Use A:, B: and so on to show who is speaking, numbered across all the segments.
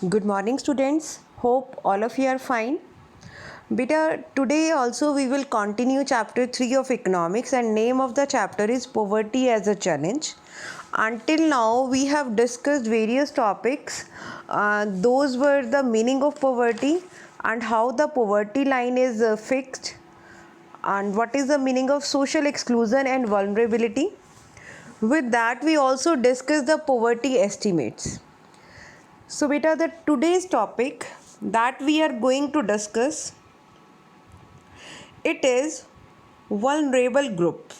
A: Good morning, students. Hope all of you are fine. Beta, today also we will continue chapter 3 of economics, and name of the chapter is poverty as a challenge. Until now we have discussed various topics. Those were the meaning of poverty and how the poverty line is fixed, and what is the meaning of social exclusion and vulnerability. With that we also discussed the poverty estimates. So beta, the today's topic that we are going to discuss, it is vulnerable group.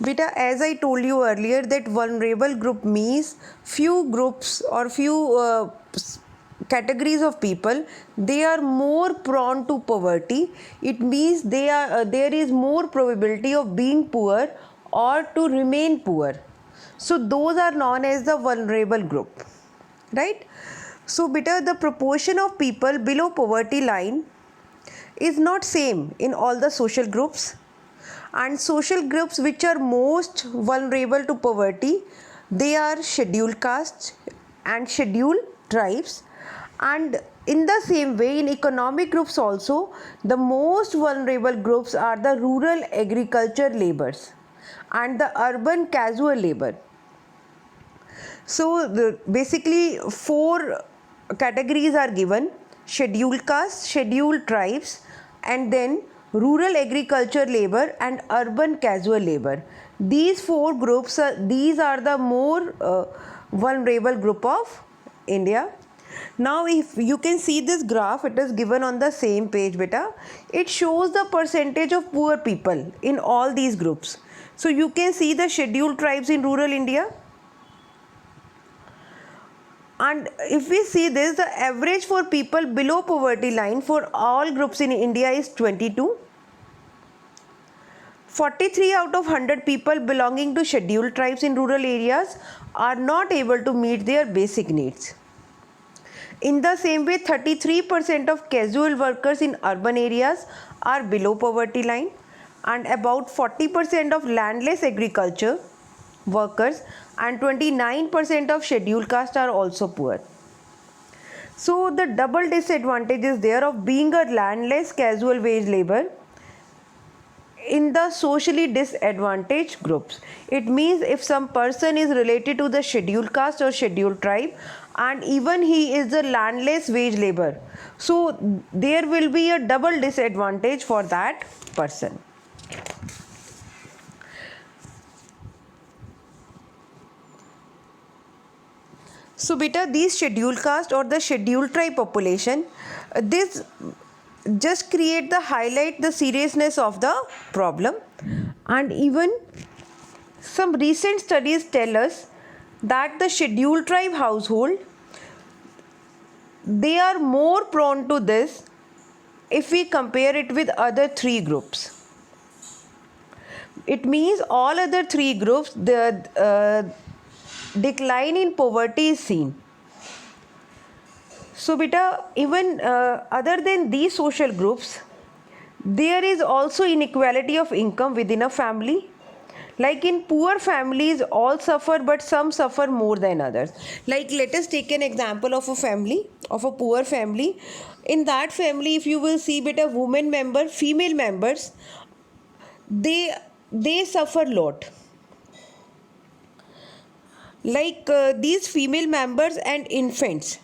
A: Beta, as I told you earlier that vulnerable group means few groups or few categories of people, they are more prone to poverty. It means there is more probability of being poor or to remain poor. So those are known as the vulnerable group, right? So beta, the proportion of people below poverty line is not same in all the social groups, and social groups which are most vulnerable to poverty, they are scheduled castes and scheduled tribes. And in the same way, in economic groups also, the most vulnerable groups are the rural agriculture laborers and the urban casual labor. So basically 4 categories are given: scheduled castes, scheduled tribes, and then rural agriculture labor and urban casual labor. These 4 groups these are the more vulnerable group of India. Now if you can see this graph, it is given on the same page beta. It shows the percentage of poor people in all these groups. So you can see the scheduled tribes in rural India. And if we see this, the average for people below poverty line for all groups in India is 22. 43 out of 100 people belonging to scheduled tribes in rural areas are not able to meet their basic needs. In the same way, 33% of casual workers in urban areas are below poverty line, and about 40% of landless agriculture workers and 29% of scheduled caste are also poor. So the double disadvantage is there of being a landless casual wage labor in the socially disadvantaged groups. It means if some person is related to the scheduled caste or scheduled tribe and even he is a landless wage labor, so there will be a double disadvantage for that person. So beta, these scheduled caste or the scheduled tribe population, this just create the highlight the seriousness of the problem. And even some recent studies tell us that the scheduled tribe household, they are more prone to this if we compare it with other 3 groups. It means all other 3 groups, the decline in poverty is seen. So beta, even other than these social groups, there is also inequality of income within a family. Like in poor families, all suffer, but some suffer more than others. Like let us take an example of a family, of a poor family. In that family, if you will see beta, women member, female members, they suffer lot. Like these female members and infants,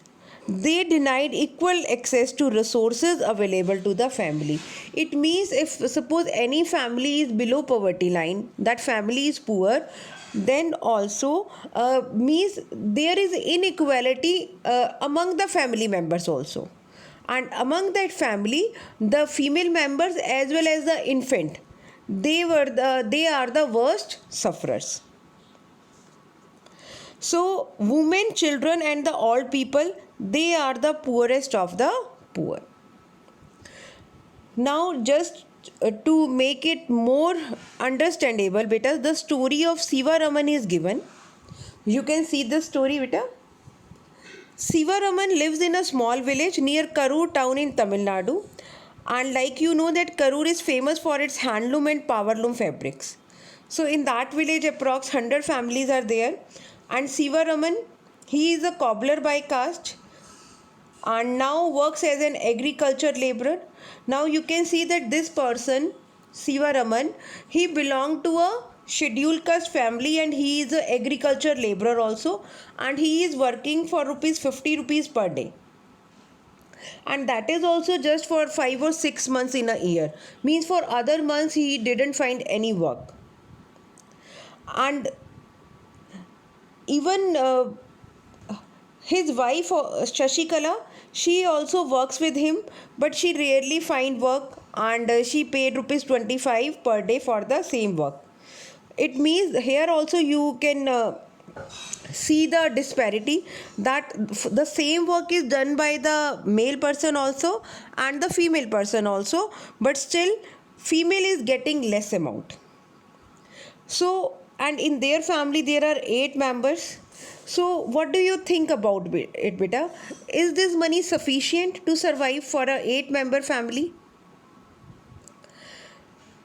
A: they denied equal access to resources available to the family. It means if suppose any family is below poverty line, that family is poor, then also means there is inequality among the family members also. And among that family, the female members as well as the infant, they are the worst sufferers. So women, children and the old people, they are the poorest of the poor. Now just to make it more understandable beta, the story of Siva Raman is given. You can see the story beta. Siva Raman lives in a small village near Karur town in Tamil Nadu, and like you know that Karur is famous for its handloom and powerloom fabrics. So in that village approx 100 families are there, and Siva Raman, He is a cobbler by caste and now works as an agriculture laborer. Now you can see that this person, Siva Raman, he belonged to a scheduled caste family and he is a agriculture laborer also, and he is working for rupees 50 rupees per day, and that is also just for 5 or 6 months in a year. Means for other months he didn't find any work. And even his wife Shashikala, she also works with him, but she rarely find work, and she paid rupees 25 per day for the same work. It means here also you can see the disparity, that the same work is done by the male person also and the female person also, but still female is getting less amount. So, and in their family there are 8 members. So what do you think about it, beta? Is this money sufficient to survive for a 8-member family?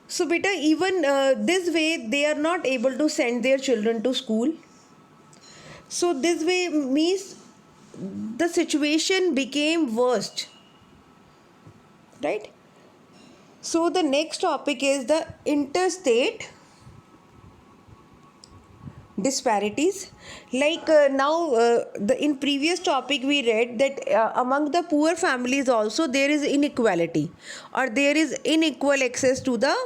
A: So beta, even this way they are not able to send their children to school. So this way means the situation became worst, right? So the next topic is the interstate disparities. Like the in previous topic we read that among the poor families also there is inequality, or there is unequal access to the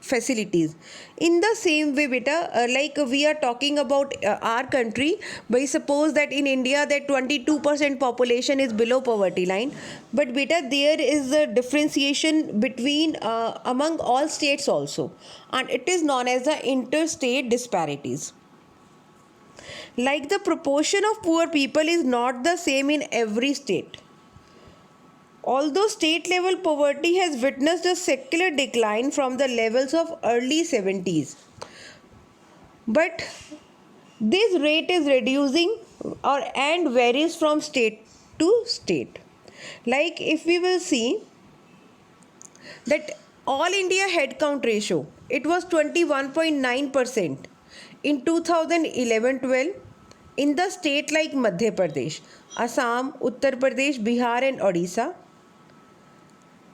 A: facilities. In the same way beta, like we are talking about our country, by suppose that in India that 22% population is below poverty line, but beta there is a differentiation between among all states also, and it is known as the interstate disparities. Like the proportion of poor people is not the same in every state. Although state level poverty has witnessed a secular decline from the levels of early 70s, but this rate is reducing and varies from state to state. Like if we will see that all India head count ratio, it was 21.9% in 2011-12 in the state like Madhya Pradesh, Assam, Uttar Pradesh, Bihar and Odisha.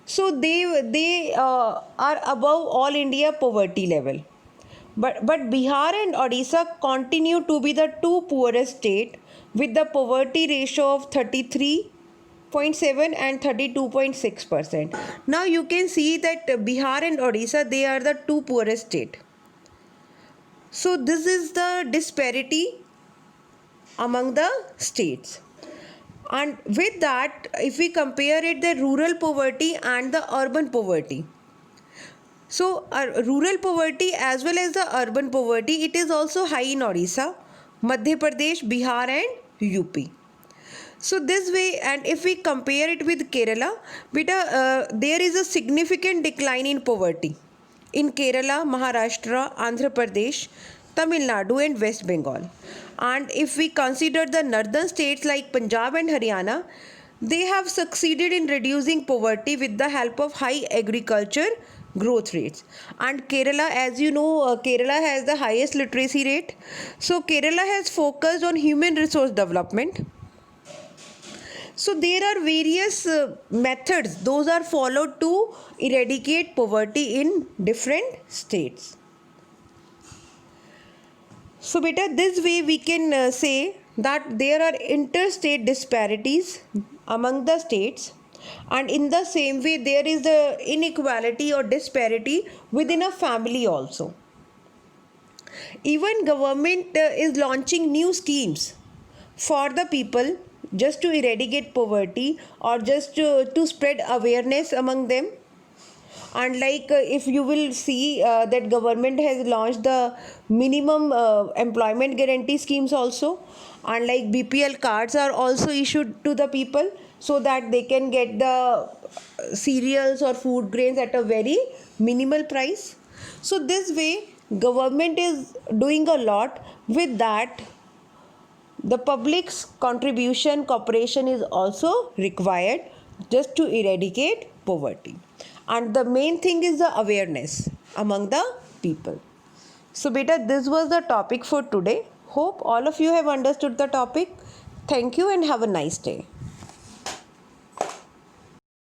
A: So they are above all India poverty level. But Bihar and Odisha continue to be the two poorest state with the poverty ratio of 33.7 and 32.6%. Now you can see that Bihar and Odisha, they are the two poorest state. So this is the disparity among the states. And with that, if we compare it, the rural poverty and the urban poverty. So rural poverty as well as the urban poverty, it is also high in Odisha, Madhya Pradesh, Bihar and UP. So this way, and if we compare it with Kerala, there is a significant decline in poverty in Kerala, Maharashtra, Andhra Pradesh, Tamil Nadu and West Bengal. And if we consider the northern states like Punjab and Haryana, they have succeeded in reducing poverty with the help of high agriculture growth rates. And Kerala, as you know, Kerala has the highest literacy rate. So Kerala has focused on human resource development. So there are various methods, those are followed to eradicate poverty in different states. So beta, this way we can say that there are interstate disparities among the states, and in the same way there is the inequality or disparity within a family also. Even government is launching new schemes for the people just to eradicate poverty or just to spread awareness among them. And like if you will see that government has launched the minimum employment guarantee schemes also, and like BPL cards are also issued to the people so that they can get the cereals or food grains at a very minimal price. So this way government is doing a lot. With that, the public's contribution, cooperation is also required just to eradicate poverty. And the main thing is the awareness among the people. So beta, this was the topic for today. Hope all of you have understood the topic. Thank you and have a nice day.